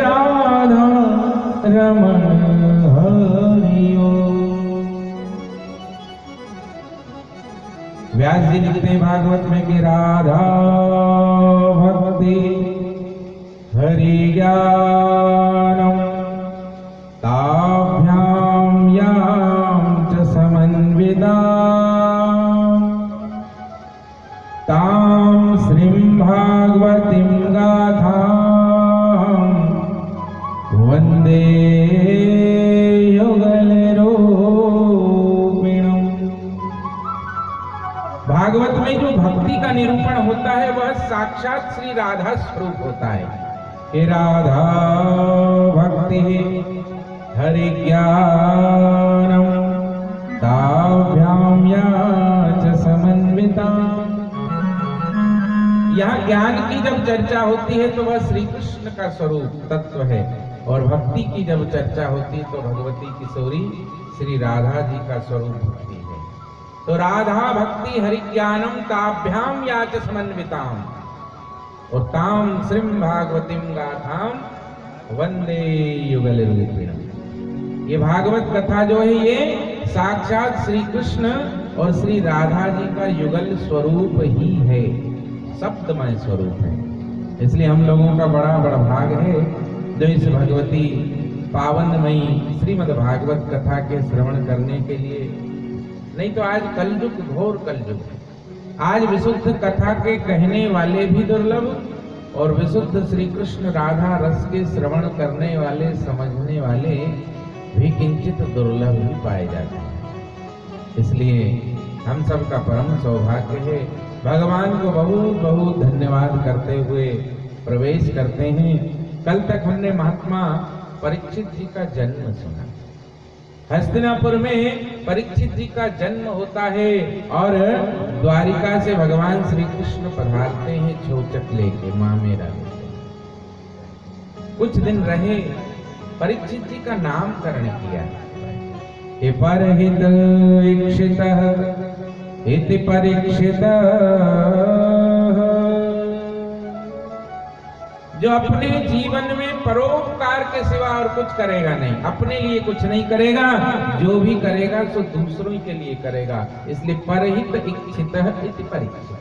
राधा रमण हरिओ। व्यास जी लिखते हैं भागवत में कि राधा भक्ति हरि ज्ञानम ताभ्याम याम च समन्विता ताम श्रीं भागवतीं गाथां वंदे युगलरूपिणम्। भागवत में जो भक्ति का निरूपण होता है वह साक्षात श्री राधा स्वरूप होता है। हे राधा भक्ति हरि ज्ञानम ताभ्याम या च समन्विता। यहाँ ज्ञान की जब चर्चा होती है तो वह श्री कृष्ण का स्वरूप तत्व है, और भक्ति की जब चर्चा होती है तो भगवती किशोरी श्री राधा जी का स्वरूप भक्ति है। तो राधा भक्ति हरि ज्ञानम ताभ्याम या च समन्विताम और ताम श्रीं भागवतीं गाथाम वंदे युगल रूपिणम्। ये भागवत कथा जो है ये साक्षात श्री कृष्ण और श्री राधा जी का युगल स्वरूप ही है, शब्दमय स्वरूप है। इसलिए हम लोगों का बड़ा बड़ा भाग है जो इस भगवती पावनमयी श्रीमद् भागवत कथा के श्रवण करने के लिए। नहीं तो आज कलयुग, घोर कलयुग, आज विशुद्ध कथा के कहने वाले भी दुर्लभ और विशुद्ध श्री कृष्ण राधा रस के श्रवण करने वाले, समझने वाले भी किंचित दुर्लभ ही पाए जाते हैं। इसलिए हम सबका परम सौभाग्य है। भगवान को बहुत बहुत धन्यवाद करते हुए प्रवेश करते हैं। कल तक हमने महात्मा परीक्षित जी का जन्म सुना। हस्तिनापुर में परीक्षित जी का जन्म होता है और द्वारिका से भगवान श्री कृष्ण पधारते हैं छोचक लेके, मामेरा लेके। कुछ दिन रहे, परीक्षित जी का नामकरण किया। हे परहित इक्षितः इति परीक्षितः, जो अपने जीवन में परोपकार के सिवा और कुछ करेगा नहीं, अपने लिए कुछ नहीं करेगा, जो भी करेगा सो दूसरों के लिए करेगा। इसलिए परहित इक्षितः इति परीक्षितः,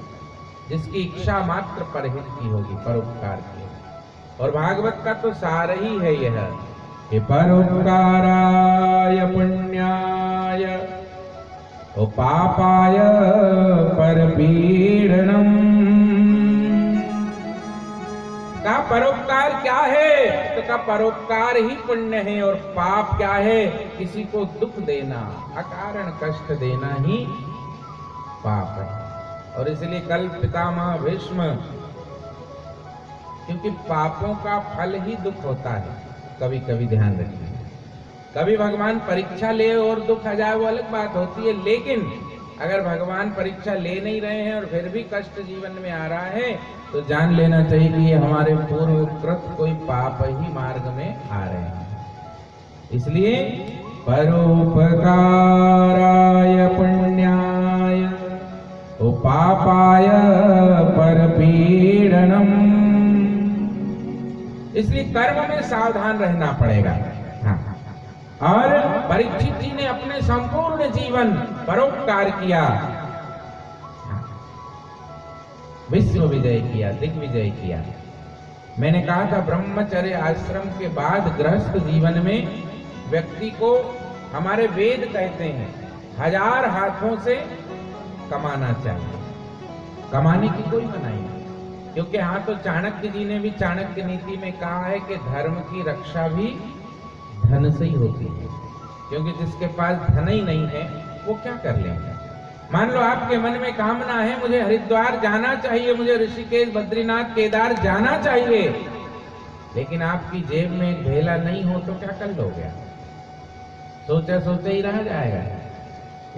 जिसकी इच्छा मात्र परहित की होगी, परोपकार की। और भागवत का तो सार ही है यह कि परोपकाराय पुण्याय ओ पापाय परपीडनम। का परोपकार क्या है? तो का परोपकार ही पुण्य है, और पाप क्या है? किसी को दुख देना, अकारण कष्ट देना ही पाप है। और इसलिए कल पितामह भीष्म, क्योंकि पापों का फल ही दुख होता है, कभी कभी ध्यान रखिए। कभी भगवान परीक्षा ले और दुख आ जाए वो अलग बात होती है, लेकिन अगर भगवान परीक्षा ले नहीं रहे हैं और फिर भी कष्ट जीवन में आ रहा है तो जान लेना चाहिए कि ये हमारे पूर्वकृत कोई पाप ही मार्ग में आ रहे हैं। इसलिए परोपकाराय पुण्याय ओ पापाय परपीडनम। इसलिए कर्म में सावधान रहना पड़ेगा। हाँ। और परीक्षित जी ने अपने संपूर्ण जीवन परोपकार किया, विश्व विजय किया, दिग्विजय किया। मैंने कहा था ब्रह्मचर्य आश्रम के बाद गृहस्थ जीवन में व्यक्ति को हमारे वेद कहते हैं 1000 हाथों से कमाना चाहिए। कमाने की कोई मनाही नहीं, क्योंकि हाँ तो चाणक्य जी ने भी चाणक्य नीति में कहा है कि धर्म की रक्षा भी धन से ही होती है, क्योंकि जिसके पास धन ही नहीं है वो क्या कर लेंगे। मान लो आपके मन में कामना है मुझे हरिद्वार जाना चाहिए, मुझे ऋषिकेश बद्रीनाथ केदार जाना चाहिए, लेकिन आपकी जेब में एक ढेला नहीं हो तो क्या कर लोगे? सोचा सोचा ही रह जाएगा।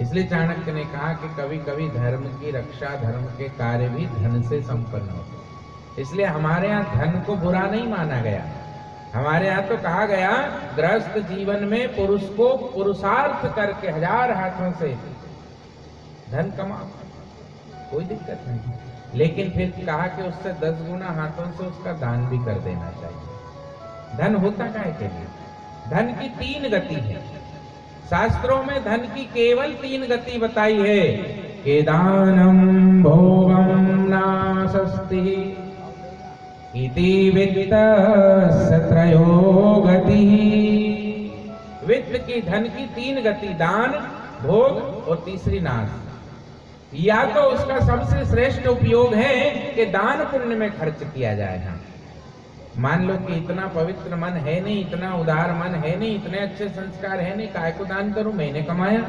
इसलिए चाणक्य ने कहा कि कभी कभी धर्म की रक्षा, धर्म के कार्य भी धन से संपन्न होते। इसलिए हमारे यहाँ धन को बुरा नहीं माना गया। हमारे यहाँ तो कहा गया गृहस्थ जीवन में पुरुष को पुरुषार्थ करके 1000 हाथों से धन कमाओ, कोई दिक्कत नहीं, लेकिन फिर कहा कि उससे 10 गुना हाथों से उसका दान भी कर देना चाहिए। धन होता काहे के लिए? धन की 3 गति है। शास्त्रों में धन की केवल 3 गति बताई है कि दानम भोगम नासस्ति इति वित्तस्य त्रयो गति। वित्त की, धन की 3 गति, दान, भोग और तीसरी नाश। या तो उसका सबसे श्रेष्ठ उपयोग है कि दान पुण्य में खर्च किया जाएगा। मान लो कि इतना पवित्र मन है नहीं, इतना उदार मन है नहीं, इतने अच्छे संस्कार है नहीं, काय को दान करूं, मैंने कमाया।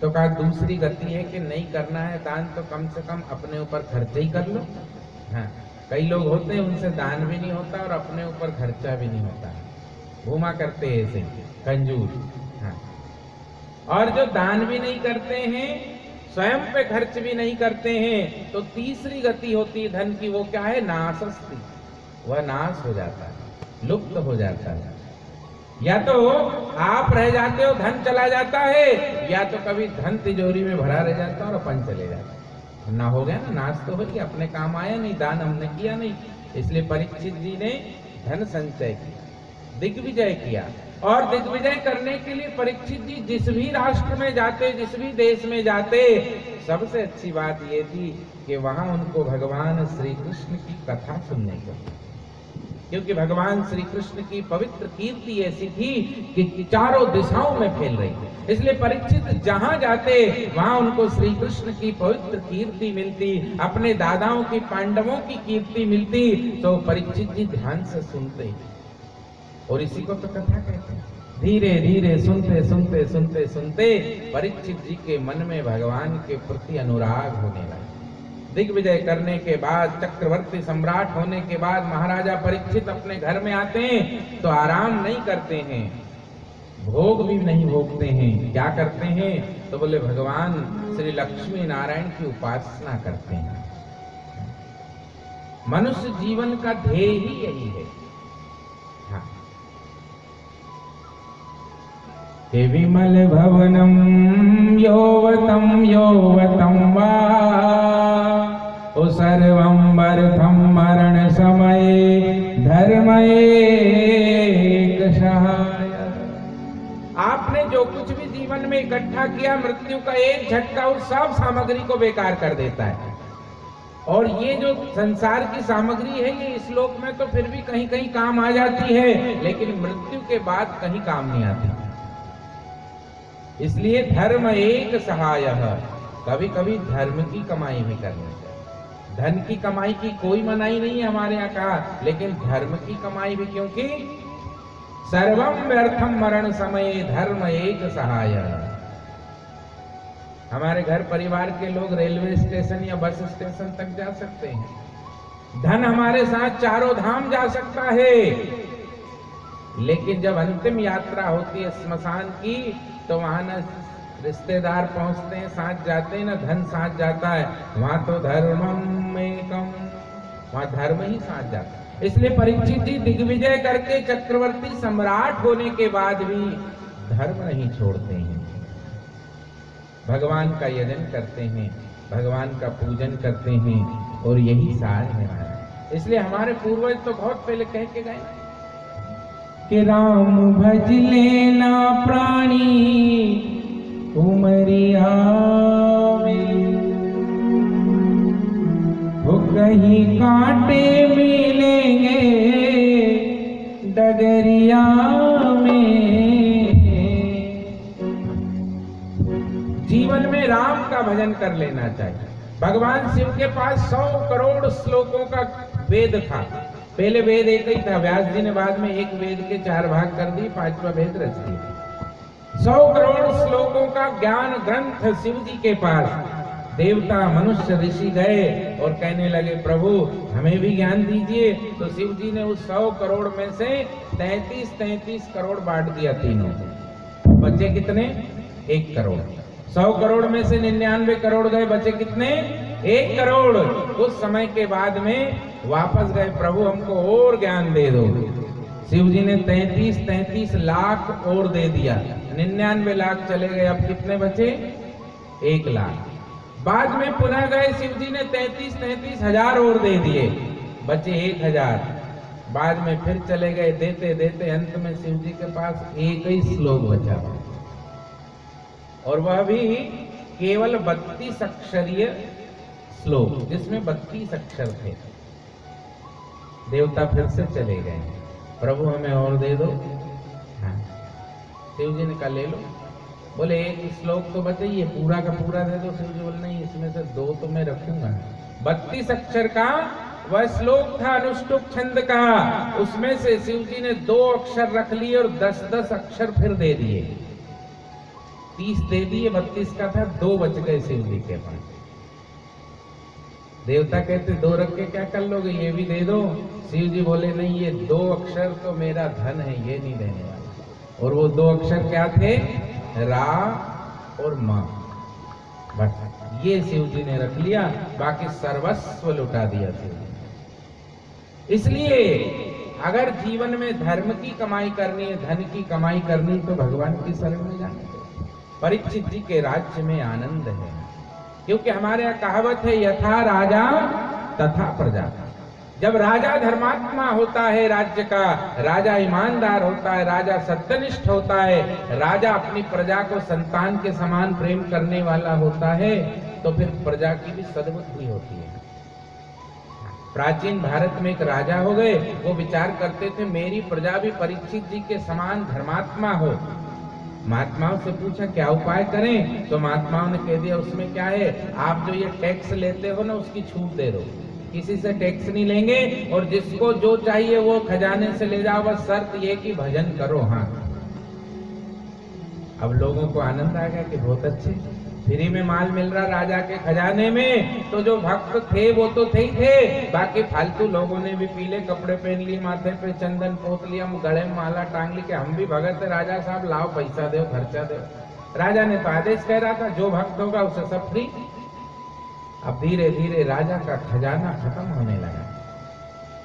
तो कहा दूसरी गति है कि नहीं करना है दान तो कम से कम अपने ऊपर खर्च ही कर लो। हाँ, कई लोग होते हैं उनसे दान भी नहीं होता और अपने ऊपर खर्चा भी नहीं होता, घूमा करते हैं ऐसे कंजूस। हाँ, और जो दान भी नहीं करते हैं, स्वयं पे खर्च भी नहीं करते हैं, तो तीसरी गति होती है धन की, वो क्या है? नासस्ति। वह नाश हो जाता है, लुप्त हो जाता है। या तो आप रह जाते हो, धन चला जाता है, या तो कभी धन तिजोरी में भरा रह जाता है और अपन चले जाते हैं। ना हो गया ना, नाश तो हो गया, अपने काम आया नहीं, दान हमने किया नहीं। इसलिए परीक्षित जी ने धन संचय किया, दिग्विजय किया। और दिग्विजय करने के लिए परीक्षित जी जिस भी राष्ट्र में जाते, जिस भी देश में जाते, सबसे अच्छी बात ये थी कि वहां उनको भगवान श्री कृष्ण की कथा सुनने को, क्योंकि भगवान श्री कृष्ण की पवित्र कीर्ति ऐसी थी कि चारों दिशाओं में फैल रही थी। इसलिए परीक्षित जहां जाते वहां उनको श्री कृष्ण की पवित्र कीर्ति मिलती, अपने दादाओं की, पांडवों की कीर्ति मिलती, तो परीक्षित जी ध्यान से सुनते। और इसी को तो कथा कहते हैं। धीरे धीरे सुनते सुनते सुनते सुनते परीक्षित जी के मन में भगवान के प्रति अनुराग होने लगा। दिग्विजय करने के बाद, चक्रवर्ती सम्राट होने के बाद महाराजा परीक्षित अपने घर में आते हैं तो आराम नहीं करते हैं, भोग भी नहीं भोगते हैं। क्या करते हैं? तो बोले भगवान श्री लक्ष्मी नारायण की उपासना करते हैं। मनुष्य जीवन का ध्येय ही यही है। हाँ, हे विमल भवनम योवतम वा सर्वं वर्थं मरण समये धर्मये सहाय। आपने जो कुछ भी जीवन में इकट्ठा किया, मृत्यु का एक झटका उस सब सामग्री को बेकार कर देता है। और ये जो संसार की सामग्री है, ये इस लोक में तो फिर भी कहीं कहीं काम आ जाती है, लेकिन मृत्यु के बाद कहीं काम नहीं आती। इसलिए धर्म एक सहाय, कभी कभी धर्म की कमाई भी करनी चाहिए। धन की कमाई की कोई मनाही नहीं है हमारे यहाँ कहा, लेकिन धर्म की कमाई भी, क्योंकि सर्वम व्यर्थम मरण समय धर्म एक सहाय। हमारे घर परिवार के लोग रेलवे स्टेशन या बस स्टेशन तक जा सकते हैं, धन हमारे साथ चारों धाम जा सकता है, लेकिन जब अंतिम यात्रा होती है स्मशान की, तो वहां न रिश्तेदार पहुंचते हैं, साथ जाते हैं, ना धन साथ जाता है। वहां तो धर्मम एकम, वहां धर्म ही साथ जाता है। इसलिए परीक्षित जी दिग्विजय करके चक्रवर्ती सम्राट होने के बाद भी धर्म नहीं छोड़ते हैं, भगवान का यजन करते हैं, भगवान का पूजन करते हैं, और यही सार है हमारा। इसलिए हमारे पूर्वज तो बहुत पहले कह के गए कि राम भज लेना प्राणी उमरिया में, वो कहीं कांटे मिलेंगे डगरिया में। जीवन में राम का भजन कर लेना चाहिए। भगवान शिव के पास 100 करोड़ श्लोकों का वेद था। पहले वेद एक ही था, व्यास जी ने बाद में एक वेद के 4 भाग कर दी, 5वां वेद रच दिया। 100 करोड़ श्लोकों का ज्ञान ग्रंथ शिव जी के पास। देवता मनुष्य ऋषि गए और कहने लगे प्रभु हमें भी ज्ञान दीजिए। तो शिव जी ने उस 100 करोड़ में से 33 करोड़ बांट दिया तीनों। बचे कितने? 1 करोड़। 100 करोड़ में से 99 करोड़ गए, बचे कितने? 1 करोड़। उस समय के बाद में वापस गए, प्रभु हमको और ज्ञान दे दो। शिव जी ने 33 लाख और दे दिया, 99 लाख चले गए। अब कितने बचे? 1 लाख। बाद में पुनः गए, शिव जी ने 33 हजार और दे दिए, बचे 1000। बाद में फिर चले गए, देते देते अंत में शिव जी के पास एक ही श्लोक बचा था, और वह भी केवल 32 अक्षरीय श्लोक, जिसमें 32 अक्षर थे। देवता फिर से चले गए, प्रभु हमें और दे दो। हाँ, शिव जी ने कहा ले लो। बोले एक श्लोक तो बताइए, पूरा का पूरा दे दो। शिव जी बोले नहीं, इसमें से 2 तो मैं रखूंगा। 32 अक्षर का वह श्लोक था, अनुष्टुप छंद का, उसमें से शिव जी ने 2 अक्षर रख लिए और 10-10 अक्षर फिर दे दिए। 30 दे दिए, 32 का था, 2 बच गए शिव जी के पास। देवता कहते 2 रख के क्या कर लोगे, ये भी दे दो। शिव जी बोले नहीं, ये 2 अक्षर तो मेरा धन है, ये नहीं देने वाला। और वो 2 अक्षर क्या थे, रा और मां, बस ये शिव जी ने रख लिया, बाकी सर्वस्व लुटा दिया शिव जी। इसलिए अगर जीवन में धर्म की कमाई करनी है, धन की कमाई करनी, तो भगवान की शरण में जाना चाहिए। परीक्षित जी के राज्य में आनंद है, क्योंकि हमारे यहाँ कहावत है, यथा राजा तथा प्रजा। जब राजा धर्मात्मा होता है, राज्य का राजा ईमानदार होता है, राजा सत्यनिष्ठ होता है, राजा अपनी प्रजा को संतान के समान प्रेम करने वाला होता है, तो फिर प्रजा की भी सद्बुद्धि होती है। प्राचीन भारत में एक राजा हो गए, वो विचार करते थे मेरी प्रजा भी परीक्षित जी के समान धर्मात्मा हो। महात्माओं से पूछा क्या उपाय करें, तो महात्माओं ने कह दिया उसमें क्या है, आप जो ये टैक्स लेते हो ना, उसकी छूट दे दो, किसी से टैक्स नहीं लेंगे, और जिसको जो चाहिए वो खजाने से ले जाओ, बस शर्त ये कि भजन करो। हाँ, अब लोगों को आनंद आ गया कि बहुत अच्छे, फ्री में माल मिल रहा राजा के खजाने में। तो जो भक्त थे वो तो थे ही थे, बाकी फालतू लोगों ने भी पीले कपड़े पहन लिए, माथे पे चंदन पोत लिया, गले में माला टांग ली कि हम भी भगत है, राजा साहब लाओ पैसा दो, खर्चा दो। राजा ने तो आदेश कह रहा था जो भक्त होगा उसे सब फ्री। अब धीरे धीरे राजा का खजाना खत्म होने लगा,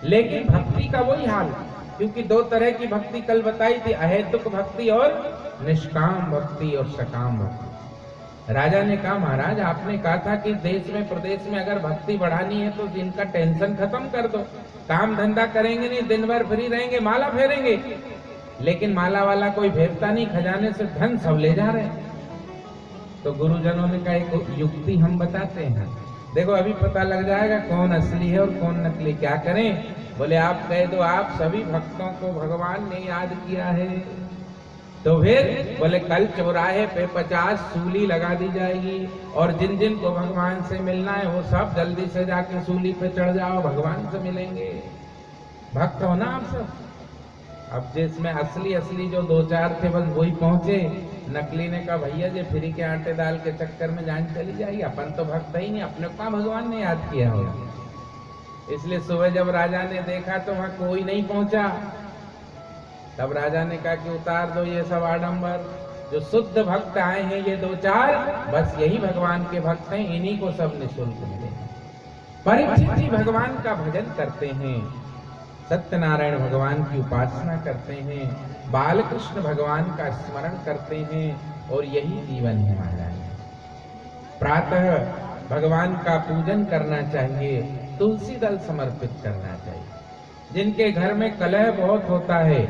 लेकिन भक्ति का वही हाल, क्योंकि 2 तरह की भक्ति कल बताई थी, अहेतुक भक्ति और निष्काम भक्ति और सकाम भक्ति। राजा ने कहा महाराज आपने कहा था कि देश में प्रदेश में अगर भक्ति बढ़ानी है तो इनका टेंशन खत्म कर दो, काम धंधा करेंगे नहीं, दिन भर फ्री रहेंगे, माला फेरेंगे। लेकिन माला वाला कोई फेरता नहीं, खजाने से धन सब ले जा रहे हैं। तो गुरुजनों ने कहा एक युक्ति हम बताते हैं, देखो अभी पता लग जाएगा कौन असली है और कौन नकली। क्या करें, बोले आप कह दो आप सभी भक्तों को भगवान ने याद किया है, तो फिर बोले कल चौराहे पे 50 सूली लगा दी जाएगी, और जिन जिन को भगवान से मिलना है वो सब जल्दी से जाके सूली पे चढ़ जाओ, भगवान से मिलेंगे। भक्त हो ना आप सब। अब जिसमें असली जो 2-4 थे बस वही पहुंचे, नकली ने कहा भैया जी फ्री के आटे दाल के चक्कर में जान चली जाएगी, अपन तो भक्त ही नहीं, अपने को भगवान ने याद किया होगा। इसलिए सुबह जब राजा ने देखा तो वहां कोई नहीं पहुंचा। तब राजा ने कहा कि उतार दो ये सब आडंबर, जो शुद्ध भक्त आए हैं ये 2-4, बस यही भगवान के भक्त हैं, इन्हीं को सब निःशुल्क मिले। परीक्षित जी भगवान का भजन करते हैं, सत्यनारायण भगवान की उपासना करते हैं, बालकृष्ण भगवान का स्मरण करते हैं, और यही जीवन है महाराज। प्रातः भगवान का पूजन करना चाहिए, तुलसी दल समर्पित करना चाहिए। जिनके घर में कलह बहुत होता है,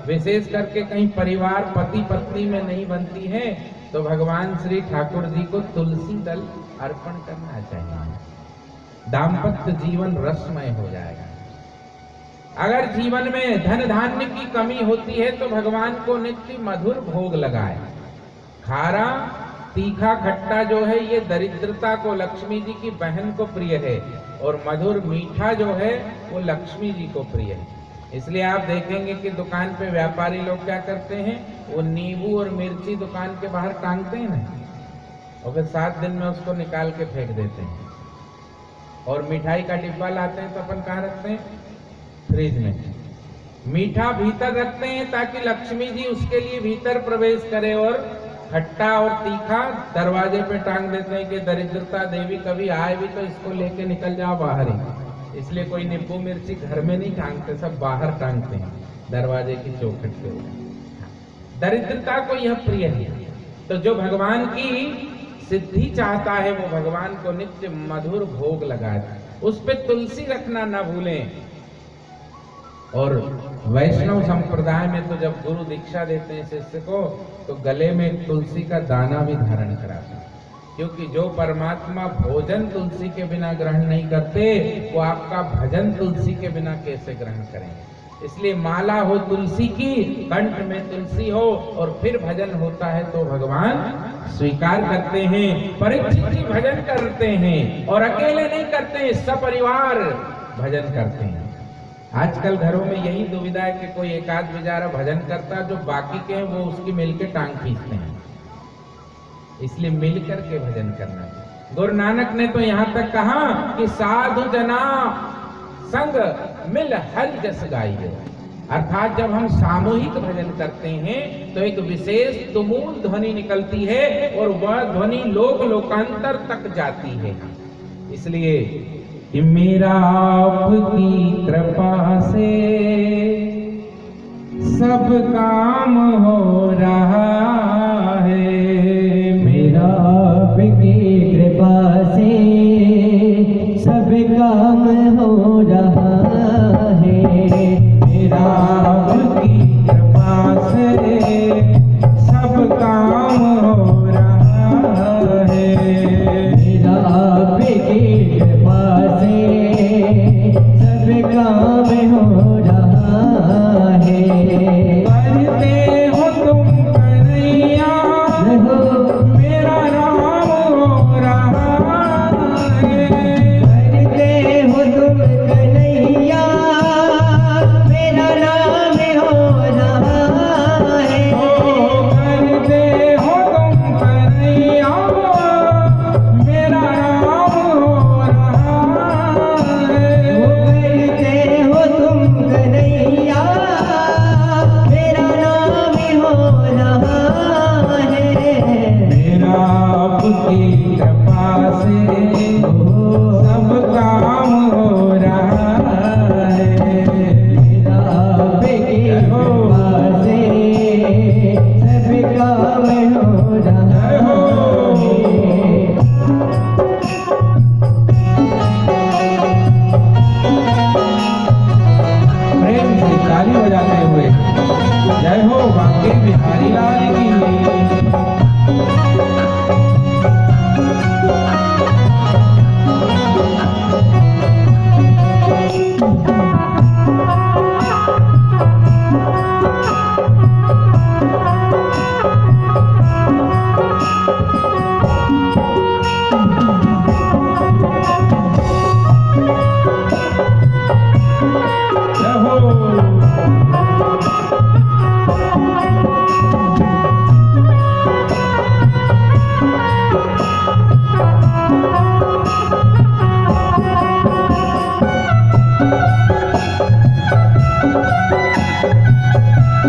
विशेष करके कहीं परिवार पति पत्नी में नहीं बनती है, तो भगवान श्री ठाकुर जी को तुलसी दल अर्पण करना चाहिए। दाम्पत्य जीवन रसमय हो जाएगा। अगर जीवन में धन धान्य की कमी होती है तो भगवान को नित्य मधुर भोग लगाए। खारा तीखा खट्टा जो है ये दरिद्रता को, लक्ष्मी जी की बहन को प्रिय है, और मधुर मीठा जो है वो लक्ष्मी जी को प्रिय है। इसलिए आप देखेंगे कि दुकान पे व्यापारी लोग क्या करते हैं, वो नींबू और मिर्ची दुकान के बाहर टांगते हैं ना, और फिर 7 दिन में उसको निकाल के फेंक देते हैं। और मिठाई का डिब्बा लाते हैं तो अपन कहाँ रखते हैं, फ्रिज में। मीठा भीतर रखते हैं ताकि लक्ष्मी जी उसके लिए भीतर प्रवेश करे, और खट्टा और तीखा दरवाजे पे टांग देते हैं कि दरिद्रता देवी कभी आए भी तो इसको लेके निकल जाओ बाहर ही। इसलिए कोई नींबू मिर्ची घर में नहीं टांगते, सब बाहर टांगते हैं दरवाजे की चौखट के ऊपर। दरिद्रता को यह प्रिय है। तो जो भगवान की सिद्धि चाहता है वो भगवान को नित्य मधुर भोग लगाए, उस पे तुलसी रखना ना भूलें। और वैष्णव संप्रदाय में तो जब गुरु दीक्षा देते हैं शिष्य को तो गले में तुलसी का दाना भी धारण कराते हैं, क्योंकि जो परमात्मा भोजन तुलसी के बिना ग्रहण नहीं करते वो आपका भजन तुलसी के बिना कैसे ग्रहण करेंगे। इसलिए माला हो तुलसी की, कंठ में तुलसी हो और फिर भजन होता है तो भगवान स्वीकार करते हैं। परीक्षित जी भजन करते हैं और अकेले नहीं करते हैं, सपरिवार भजन करते हैं। आजकल घरों में यही दुविधा है कि कोई एकाध बेचारा भजन करता है, जो बाकी के हैं वो उसकी मिल के टांग खींचते हैं। इसलिए मिल करके भजन करना चाहिए। गुरु नानक ने तो यहाँ तक कहा कि साधु जना संग मिल हरि जस गाइए, अर्थात जब हम सामूहिक भजन करते हैं तो एक विशेष तुमूल ध्वनि निकलती है और वह ध्वनि लोक लोकांतर तक जाती है। इसलिए कि मेरा आपकी कृपा से सब काम हो रहा है, मेरा आपकी कृपा से सब काम हो रहा है, मेरा आपकी कृपा से सब काम हो रहा है, मेरा आपकी कृपा से सब काम हो रहा है। करते हो तुम कन्हैया मेरा नाम हो रहा है, करते हो तुम कन्हैया मेरा नाम हो रहा है, करते हो तुम कन्हैया मेरा नाम हो रहा है, करते हो तुम कन्हैया मेरा नाम हो रहा है। मेरा आपकी कृपा से सब काम हो रहा है, मेरा आपकी कृपा से सब काम हो रहा है। प्रेम से ताली बजाते हुए जय हो बांके बिहारी लाल की। जय हो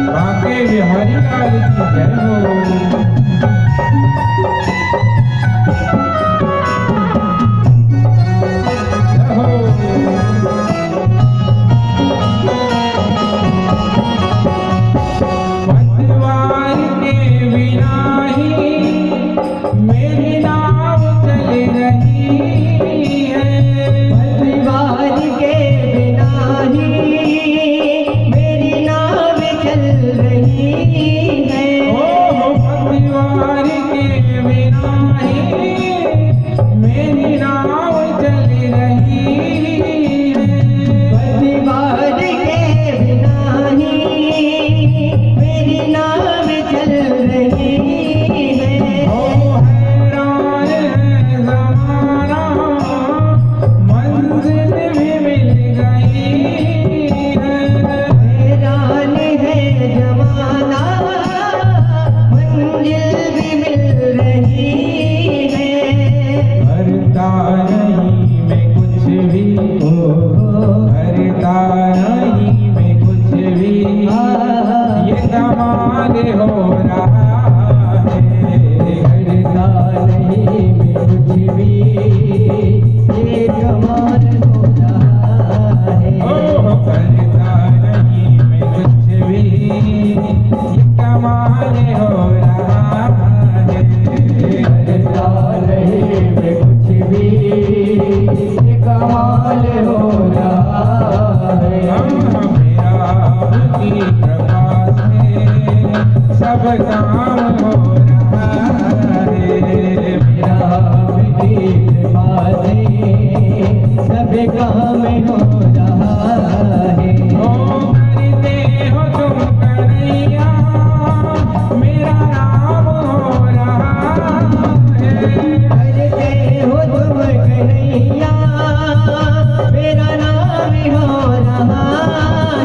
बांके बिहारी लाल की जय हो। जय हो। पतवार के बिना ही मेरी नाव चल रही है, परिवार के बिना ही मेरी नाव चल रही है, ओ पतवार के बिना ही मेरी नाव चल रही है, परिवार के बिना ही मेरी नाव चल रही है। ओ हैरान है ज़माना मंजिल भी मिल गई है, हैरान है जमाना मंजिल भी मिल रही है। करता नहीं मैं कुछ भी, करता नहीं मैं कुछ भी, ये कमाल हो रहा है, करता नहीं मैं कुछ भी, ये कमाल हो रहा है। ओ करता नहीं मैं कुछ भी, ये कमाल हो रहा है, करता नहीं मैं कुछ भी, ये कमाल हो रहा है। मेरा सब काम हो रहा है। मेरा आपकी कृपा से सब काम हो रहा है। ओ करते हो तुम कन्हैया, मेरा नाम हो रहा है। करते हो तुम कन्हैया, मेरा नाम हो रहा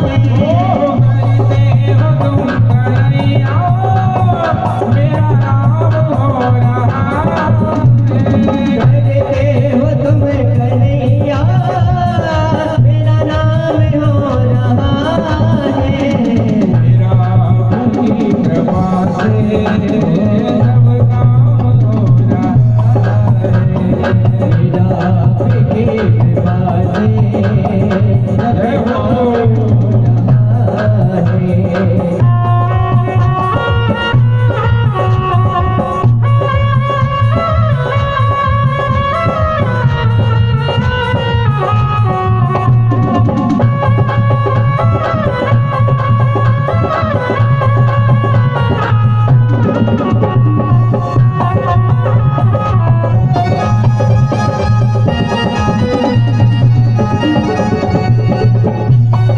है। ओ करते हो तुम कन्हैया, मेरा नाम हो रहा है। करते हो तुम कन्हैया, मेरा नाम हो रहा है। मेरा आपकी कृपा से